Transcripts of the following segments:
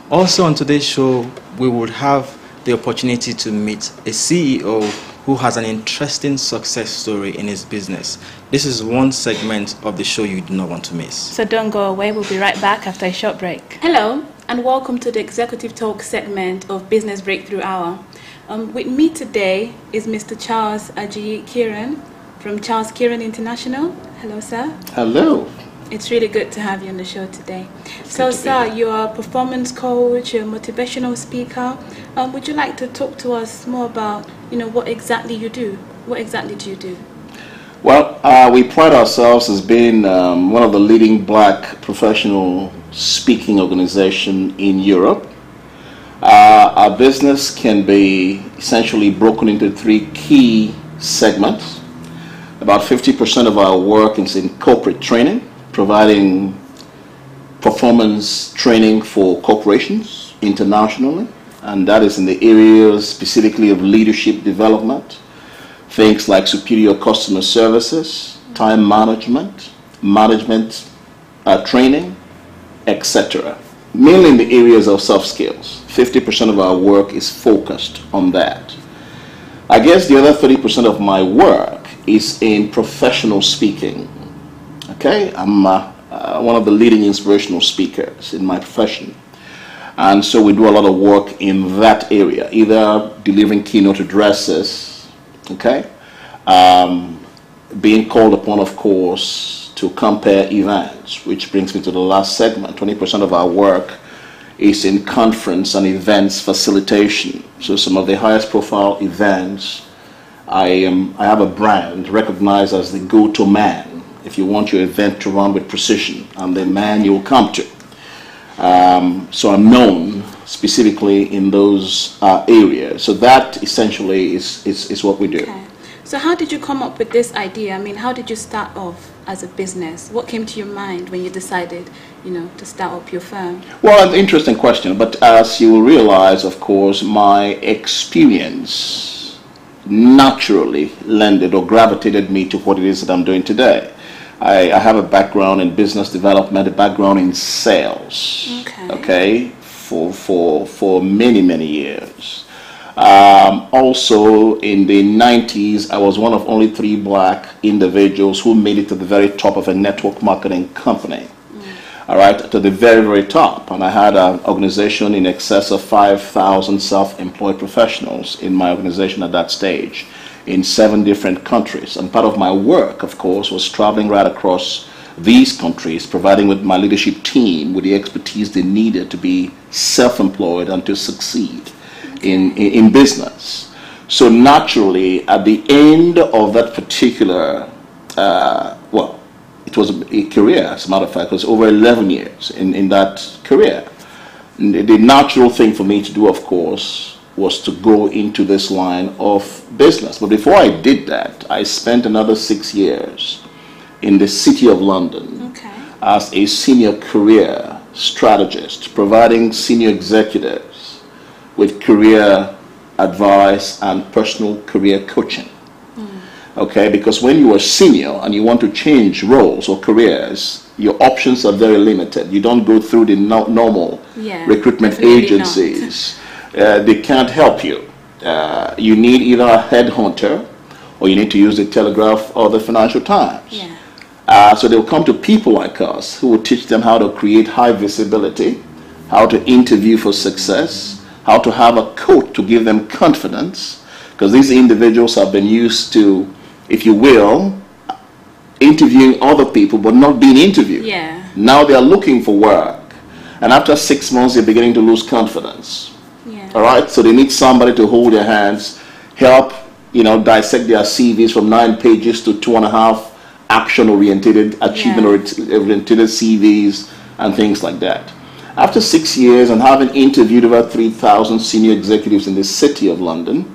Also on today's show, we would have the opportunity to meet a CEO who has an interesting success story in his business. This is one segment of the show you do not want to miss. So don't go away, we'll be right back after a short break. Hello, and welcome to the Executive Talk segment of Business Breakthrough Hour. With me today is Mr. Charles Khiran from Charles Khiran International. Hello, sir. Hello. It's really good to have you on the show today. So, sir, you're a performance coach, you're a motivational speaker. Would you like to talk to us more about, what exactly you do? What exactly do you do? Well, we pride ourselves as being one of the leading black professional speaking organizations in Europe. Our business can be essentially broken into three key segments. About 50% of our work is in corporate training, providing performance training for corporations internationally, and that is in the areas specifically of leadership development, things like superior customer services, time management, training, etc. Mainly in the areas of soft skills. 50% of our work is focused on that. I guess the other 30% of my work is in professional speaking. Okay, I'm one of the leading inspirational speakers in my profession, and so we do a lot of work in that area, either delivering keynote addresses, okay, being called upon, of course, to compare events, which brings me to the last segment. 20% of our work is in conference and events facilitation. So some of the highest profile events, I have a brand recognized as the go-to man if you want your event to run with precision. I'm the man you'll come to. So I'm known specifically in those areas. So that essentially is what we do. Okay. So how did you come up with this idea? I mean, how did you start off as a business? What came to your mind when you decided, to start up your firm? Well, an interesting question. But as you will realize, of course, my experience naturally lended or gravitated me to what it is that I'm doing today. I have a background in business development, a background in sales, okay, for many years. Also, in the 90s, I was one of only 3 black individuals who made it to the very top of a network marketing company. All right, to the very top. And I had an organization in excess of 5,000 self-employed professionals in my organization at that stage, in 7 different countries. And part of my work, of course, was traveling right across these countries, providing with my leadership team with the expertise they needed to be self-employed and to succeed in business. So naturally, at the end of that particular, it was a career, as a matter of fact. It was over 11 years in that career. The natural thing for me to do, of course, was to go into this line of business. But before I did that, I spent another 6 years in the City of London as a senior career strategist, providing senior executives with career advice and personal career coaching. Okay, because when you are senior and you want to change roles or careers, your options are very limited. You don't go through the normal recruitment agencies. They can't help you. You need either a headhunter or you need to use the Telegraph or the Financial Times. So they'll come to people like us who will teach them how to create high visibility, how to interview for success, how to have a coach to give them confidence, because these individuals have been used to, if you will, interviewing other people but not being interviewed. Now they are looking for work, and after 6 months they're beginning to lose confidence. All right, so they need somebody to hold their hands, help dissect their CVs from 9 pages to 2.5 action-oriented, achievement-oriented CVs and things like that. After 6 years and having interviewed over 3,000 senior executives in the City of London,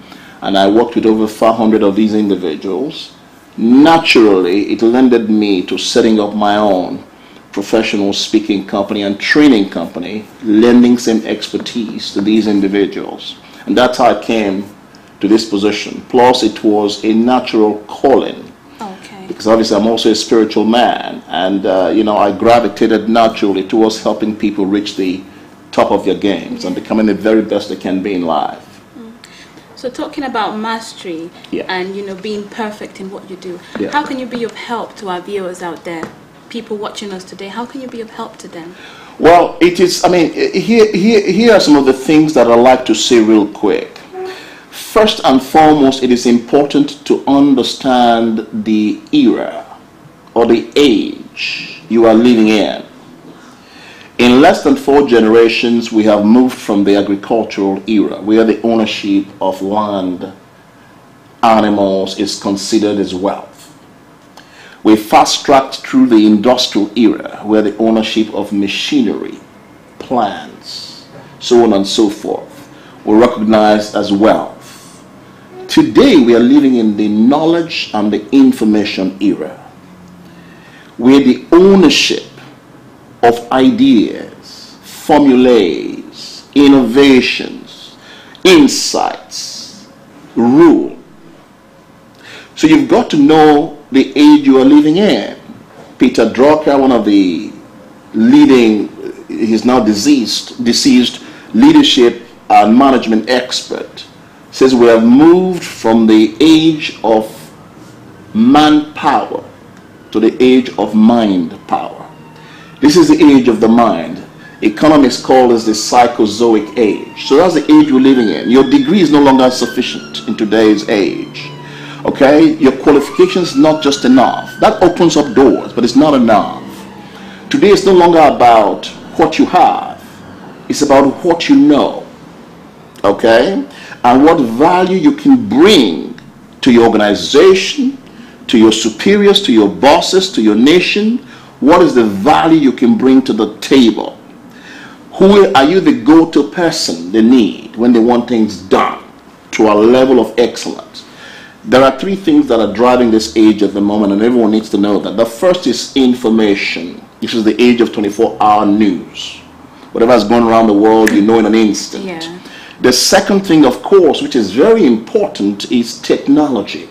and I worked with over 400 of these individuals, naturally it lended me to setting up my own professional speaking company and training company, lending some expertise to these individuals. And that's how I came to this position. Plus, it was a natural calling. Because obviously I'm also a spiritual man, and I gravitated naturally towards helping people reach the top of their games and becoming the very best they can be in life. So talking about mastery and being perfect in what you do, how can you be of help to our viewers out there, people watching us today? How can you be of help to them? Well, it is, I mean, here are some of the things that I'd like to say real quick. First and foremost, it is important to understand the era or the age you are living in. In less than 4 generations, we have moved from the agricultural era, where the ownership of land, animals is considered as wealth. We fast-tracked through the industrial era, where the ownership of machinery, plants, so on and so forth, were recognized as wealth. Today, we are living in the knowledge and the information era, where the ownership of ideas, formulas, innovations, insights, rule. So you've got to know the age you are living in. Peter Drucker, one of the leading, he's now deceased leadership and management expert, says we have moved from the age of manpower to the age of mind power. This is the age of the mind. Economists call this the psychozoic age. So that's the age we're living in. Your degree is no longer sufficient in today's age. Okay? Your qualifications is not just enough. That opens up doors, but it's not enough. Today it's no longer about what you have. It's about what you know. Okay? And what value you can bring to your organization, to your superiors, to your bosses, to your nation. What is the value you can bring to the table? Who are you the go-to person they need when they want things done to a level of excellence? There are 3 things that are driving this age at the moment, and everyone needs to know that. The first is information. This is the age of 24-hour news. Whatever is going around the world, you know in an instant. Yeah. The second thing, of course, which is very important, is technology.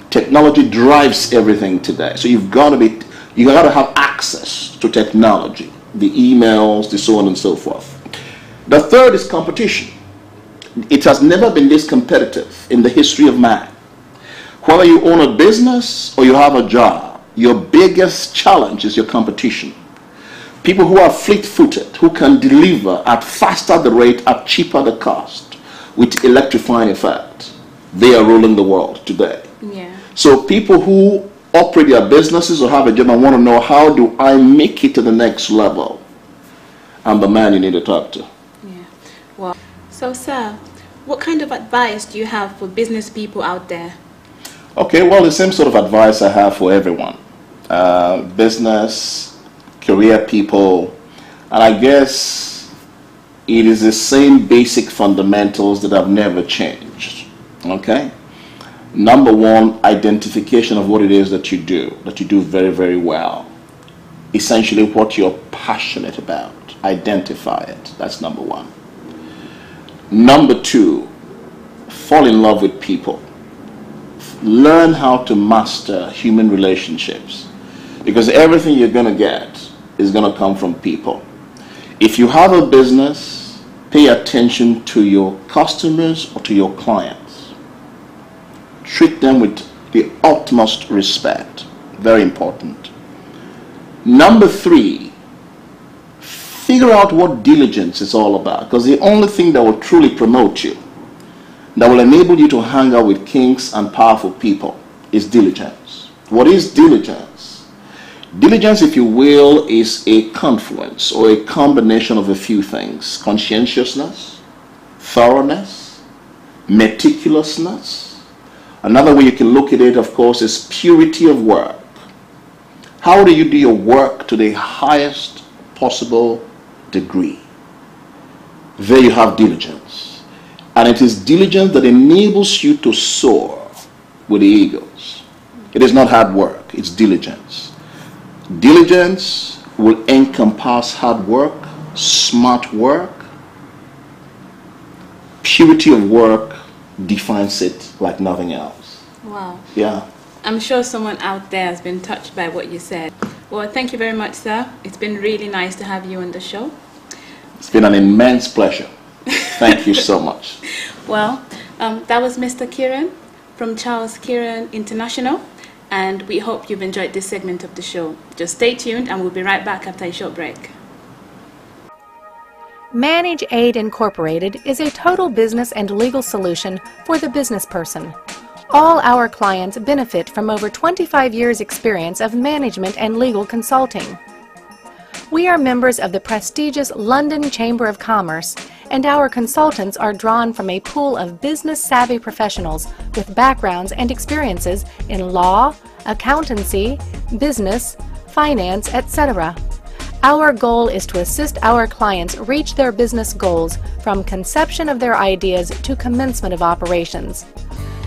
Technology drives everything today. So you've got to have access to technology, the emails, the so on and so forth. The third is competition. It has never been this competitive in the history of man. Whether you own a business or you have a job, your biggest challenge is your competition. People who are fleet-footed, who can deliver at faster the rate, at cheaper the cost, with electrifying effect, they are ruling the world today. Yeah. So people who operate their businesses or have a job and want to know, how do I make it to the next level? I'm the man you need to talk to. Yeah. Well, so sir, what kind of advice do you have for business people out there? Okay, well, the same sort of advice I have for everyone. Business, career people, and I guess it is the same basic fundamentals that have never changed. Okay? Number 1, identification of what it is that you do very, very well. Essentially what you're passionate about. Identify it. That's number 1. Number 2, fall in love with people. Learn how to master human relationships. Because everything you're going to get is going to come from people. If you have a business, pay attention to your customers or to your clients. Treat them with the utmost respect. Very important. Number 3, figure out what diligence is all about. Because the only thing that will truly promote you, that will enable you to hang out with kings and powerful people, is diligence. What is diligence? Diligence, if you will, is a confluence or a combination of a few things. Conscientiousness, thoroughness, meticulousness. Another way you can look at it, of course, is purity of work. How do you do your work to the highest possible degree? There you have diligence. And it is diligence that enables you to soar with the eagles. It is not hard work, it's diligence. Diligence will encompass hard work, smart work. Purity of work defines it like nothing else. Wow. Yeah. I'm sure someone out there has been touched by what you said. Well, thank you very much, sir. It's been really nice to have you on the show. It's been an immense pleasure. Thank you so much. Well, that was Mr. Khiran from Charles Khiran International, and we hope you've enjoyed this segment of the show. Just stay tuned and we'll be right back after a short break. Manage Aid Incorporated is a total business and legal solution for the business person. All our clients benefit from over 25 years' experience of management and legal consulting. We are members of the prestigious London Chamber of Commerce, and our consultants are drawn from a pool of business-savvy professionals with backgrounds and experiences in law, accountancy, business, finance, etc. Our goal is to assist our clients reach their business goals from conception of their ideas to commencement of operations.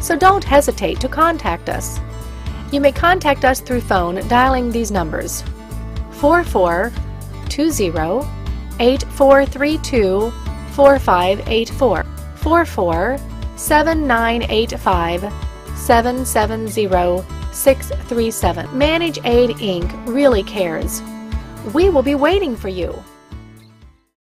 So don't hesitate to contact us. You may contact us through phone dialing these numbers: 4420-8432-4584, 44-7985-770-637. Manage Aid Inc. really cares. We will be waiting for you.